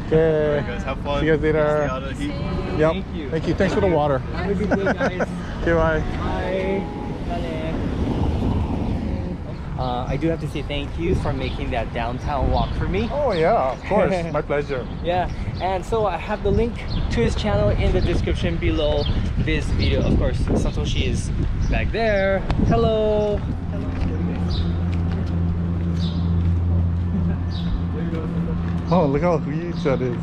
Okay. Alright, guys, have fun. See you guys later. Stay out of the heat. Yep. Thank you. Thank you. Thanks for the water. Have a good day, guys. Okay, bye. Bye. I do have to say thank you for making that downtown walk for me. Oh yeah, of course. My pleasure. Yeah, and so I have the link to his channel in the description below this video. Of course, Satoshi is back there. Hello. Oh, look how huge that is.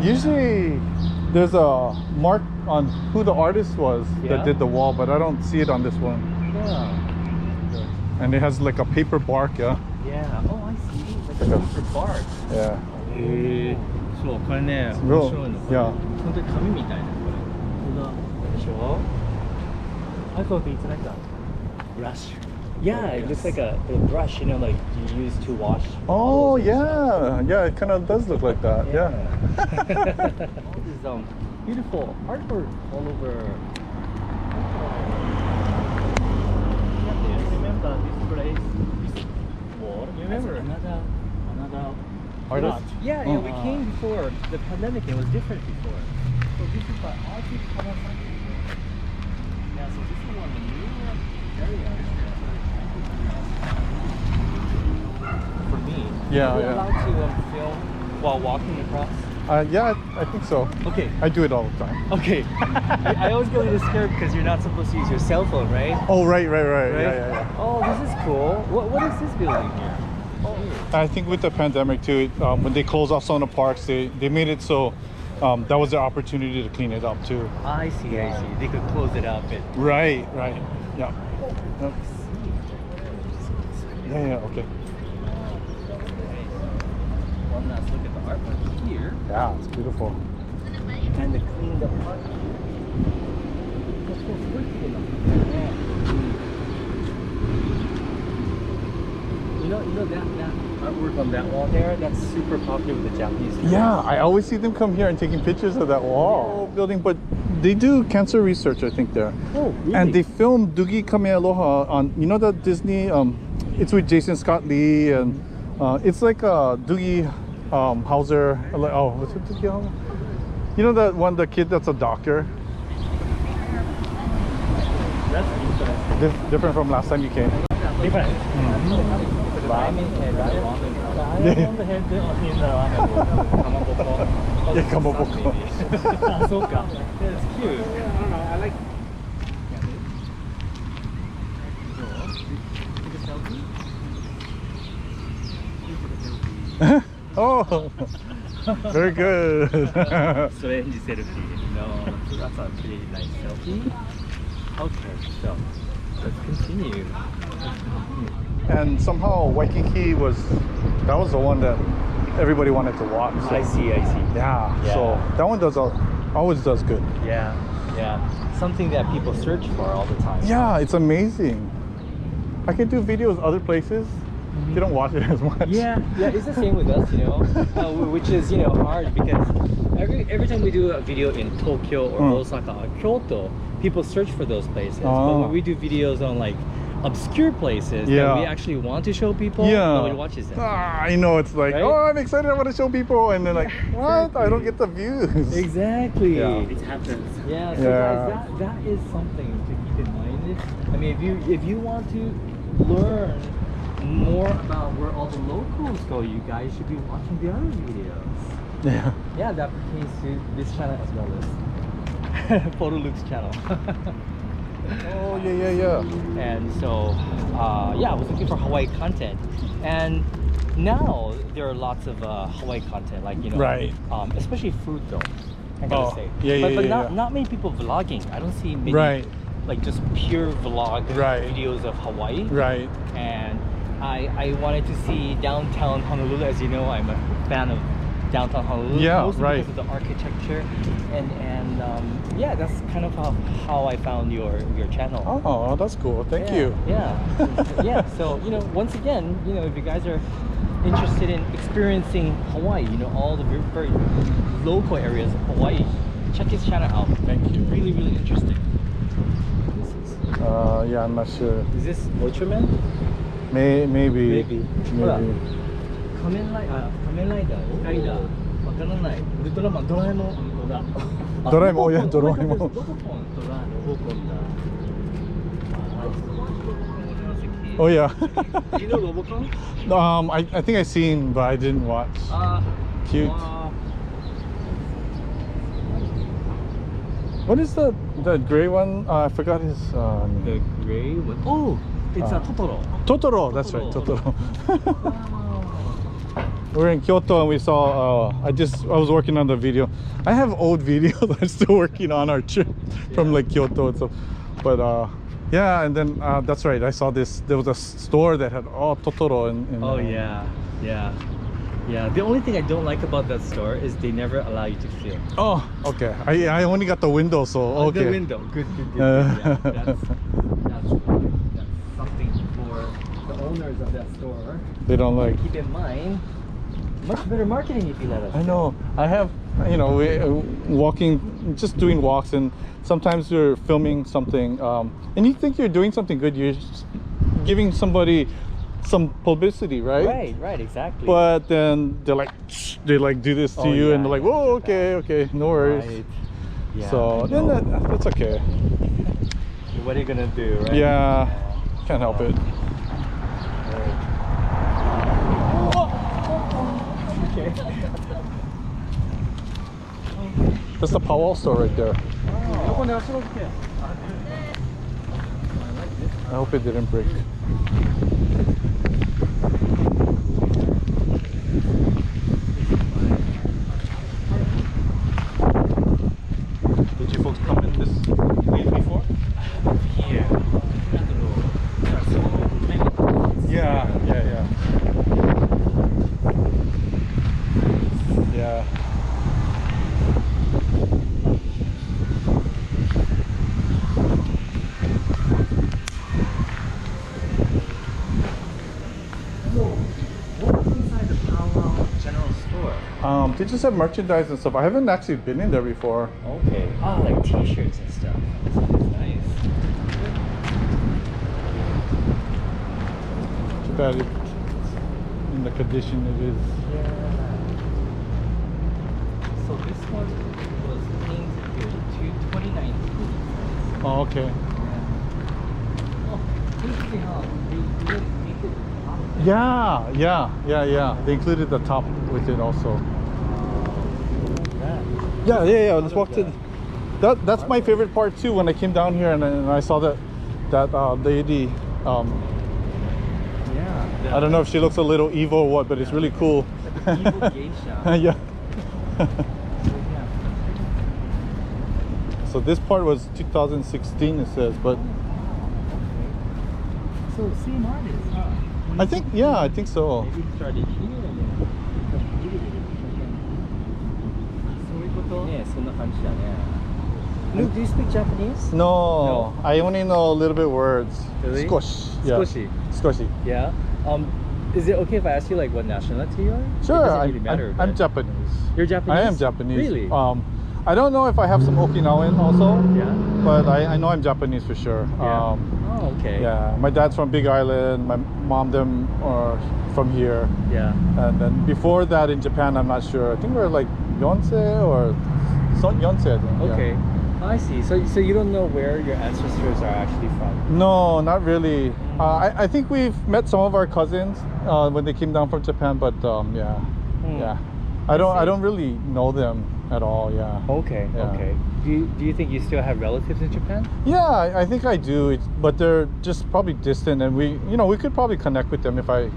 Usually there's a mark on who the artist was that did the wall, but I don't see it on this one. Yeah. And it has like a paper bark, yeah? Yeah. Oh, I see. Like a paper bark. Yeah. そう、これね、すごい。面白いの。Yeah. 本当に紙みたいな、これ。本当だ。でしょ? I thought it's like a brush. Yeah, it looks like a brush, you know, like you use to wash. Oh yeah, yeah, it kind of does look like that. Yeah. All these beautiful artwork all over. Remember this place? This wall? Remember another Artist? Yeah, yeah, we came before the pandemic. It was different before. So this is by artist Kakaako. Yeah, so this is one of the newer areas. For me. Yeah, Are we yeah. allowed to film while walking across? Yeah, I think so. Okay. I do it all the time. Okay. I always get a little scared because you're not supposed to use your cell phone, right? Oh, right. Yeah. Oh, this is cool. What is this building here? Oh. I think with the pandemic too, when they closed off some of the parks, they made it so that was their opportunity to clean it up too. I see. They could close it up. Right. Yeah. Yep. Yeah, okay. One last look at the artwork here. Yeah, it's beautiful. And the cleaned up part. You know that artwork on that wall there, that's super popular with the Japanese tourists. Yeah, I always see them come here and taking pictures of that wall building, but they do cancer research, I think, there. Oh, really? And they filmed Doogie Kamealoha on, you know, that Disney, it's with Jason Scott Lee, and it's like a Doogie Howser, oh, what's it, Doogie Howser? You know that one, the kid that's a doctor? That's interesting. Different from last time you came. Different. Ramen and ramen. Yeah, kamaboko. That's cute. I don't know. I like. Oh, very good. Strange selfie. No, that's a pretty nice selfie. Okay, so let's continue. And somehow Waikiki was the one that everybody wanted to watch. So. I see. Yeah. So that one always does good. Yeah. Something that people search for all the time. Yeah, it's amazing. I can do videos other places. You don't watch it as much. Yeah, it's the same with us, you know, which is, you know, hard because every time we do a video in Tokyo or Osaka or Kyoto, people search for those places. But when we do videos on like obscure places that we actually want to show people, nobody watches them. I know, it's like, oh, I'm excited, I want to show people, and they're like, what? I don't get the views. Exactly. Yeah. It happens. Yeah. So guys, that is something to keep in mind. I mean, if you want to learn more about where all the locals go, you guys should be watching the other videos. Yeah, that pertains to this channel as well as PhotoLuke's channel. Oh yeah. And so I was looking for Hawaii content, and now there are lots of Hawaii content, like, you know, especially food though, I gotta say. But not many people vlogging. I don't see many like just pure vlog videos of Hawaii. And I wanted to see downtown Honolulu. As you know, I'm a fan of downtown Honolulu, mostly because of the architecture, and that's kind of how I found your channel. Oh, that's cool. Thank you. Yeah. So, you know, once again, you know, if you guys are interested in experiencing Hawaii, you know, all the very local areas of Hawaii, check his channel out. Thank you. Really interesting. Yeah, I'm not sure. Is this Ultraman? Maybe. Maybe. Kamen Rider, Rider. わからない。ウルトラマン、ドラえもんだ。ドラえもん、yeah, ドラえもん。ロボコン、ドラえもんだ。Oh yeah. Do you know Robocon? I think I seen, but I didn't watch. Cute. What is the gray one? I forgot his. The gray one. Oh, it's a Totoro. Totoro. That's right, Totoro. We're in Kyoto and we saw. I was working on the video. I have old videos I'm still working on our trip from like Kyoto and so, but yeah, and then that's right. I saw this. There was a store that had Totoro and oh yeah. The only thing I don't like about that store is they never allow you to film. Oh, okay. I only got the window, so okay. The window. Good. Yeah, that's something for the owners of that store. They don't like. Keep in mind, much better marketing if you let us. I know. I have, we walking, just doing walks, and sometimes you're filming something, and you think you're doing something good. You're giving somebody some publicity, right? Right, exactly. But then they do this to you, and they're like, "Whoa, okay, no worries." Right. Yeah, so then that's okay. What are you gonna do, right? Yeah, can't help it. Okay. That's the Powell store right there. I hope it didn't break. Did you folks come in this place before? Here. Yeah. They just have merchandise and stuff. I haven't actually been in there before. Okay. Oh, like t-shirts and stuff. That's nice. Too bad it's in the condition it is. Yeah. So this one was painted here to 2019. Oh, okay. Oh, interesting how they painted the top. Yeah. They included the top with it also. Yeah. Let's walk to. That's my favorite part too. When I came down here and I saw that lady. I don't know if she looks a little evil or what, but it's really cool. Like an evil geisha. Yeah. So this part was 2016, it says, but. So same artist, huh? I think so. Maybe it started here. Luke, do you speak Japanese? No, I only know a little bit words. Really? Skoshi. Yeah. Is it okay if I ask you like what nationality you are? Sure. It doesn't really matter. I'm Japanese. You're Japanese? I am Japanese. Really? I don't know if I have some Okinawan also. Yeah. But I know I'm Japanese for sure. Yeah. Oh, okay. Yeah. My dad's from Big Island. My mom them are from here. Yeah. And then before that in Japan, I'm not sure. I think we're like Yonsei or Yonsei. I think. Okay. Yeah. I see. So you don't know where your ancestors are actually from? No, not really. I think we've met some of our cousins when they came down from Japan, but yeah. I don't really know them at all. Yeah. Okay. Yeah. Okay. Do you think you still have relatives in Japan? Yeah, I think I do. But they're just probably distant, and we could probably connect with them if I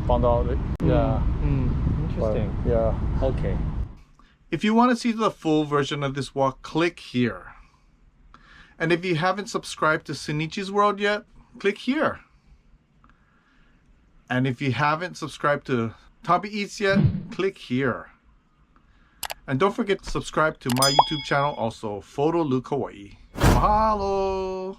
found out. Yeah. Interesting. But, yeah. Okay. If you want to see the full version of this walk, click here. And if you haven't subscribed to Shinichi's World yet, click here. And if you haven't subscribed to TabiEats yet, click here. And don't forget to subscribe to my YouTube channel also, PhotoLukeHawaii. Mahalo!